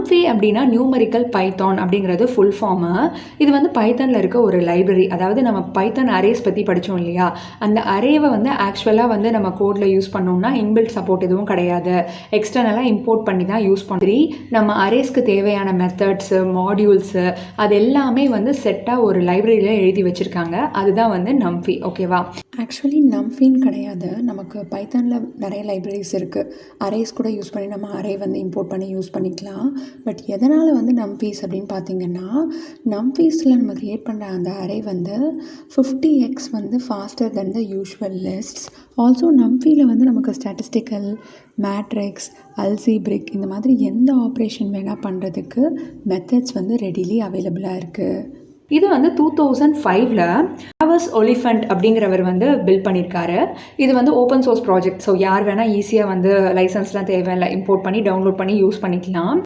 NumPy அப்படின்னா numerical Python அப்படிங்கிறது full form. இது வந்து பைத்தானில் இருக்க ஒரு லைப்ரரி. அதாவது நம்ம பைத்தான் அரேஸ் பற்றி படித்தோம் இல்லையா, அந்த அரேவை வந்து ஆக்சுவலாக வந்து நம்ம கோடில் யூஸ் பண்ணோம்னா இன்பில்ட் சப்போர்ட் எதுவும் கிடையாது, எக்ஸ்டர்னலாக இம்போர்ட் பண்ணி தான் யூஸ் பண்ணுறி. நம்ம அரேஸ்க்கு தேவையான மெத்தட்ஸு, மாடியூல்ஸு, அது எல்லாமே வந்து செட்டாக ஒரு லைப்ரரியில் எழுதி வச்சுருக்காங்க. அதுதான் வந்து NumPy. ஓகேவா? ஆக்சுவலி NumPyன்னு கிடையாது, நமக்கு பைத்தானில் நிறைய லைப்ரரிஸ் இருக்குது. அரேஸ் கூட யூஸ் பண்ணி நம்ம அரே வந்து இம்போர்ட் பண்ணி யூஸ் பண்ணிக்கலாம். பட் எதனால் வந்து NumPys அப்படின்னு பார்த்தீங்கன்னா, NumPysல நம்ம க்ரியேட் பண்ணுற அந்த அரே வந்து 50x வந்து faster than the usual lists. Also NumPyல வந்து நமக்கு ஸ்டாட்டிஸ்டிக்கல், மேட்ரிக்ஸ், அல்ஜீப்ரிக் இந்த மாதிரி எந்த ஆப்ரேஷன் வேணால் பண்ணுறதுக்கு மெத்தட்ஸ் வந்து ரெடிலி அவைலபிளாக இருக்குது. இது வந்து 2005ல் ட்ராவர்ஸ் ஒலிஃபண்ட் அப்படிங்கிறவர் வந்து பில்ட் பண்ணியிருக்காரு. இது வந்து ஓப்பன் சோர்ஸ் ப்ராஜெக்ட். ஸோ யார் வேணால் ஈஸியாக வந்து லைசன்ஸ்லாம் தேவையில்லை, இம்போர்ட் பண்ணி டவுன்லோட் பண்ணி யூஸ் பண்ணிக்கலாம்.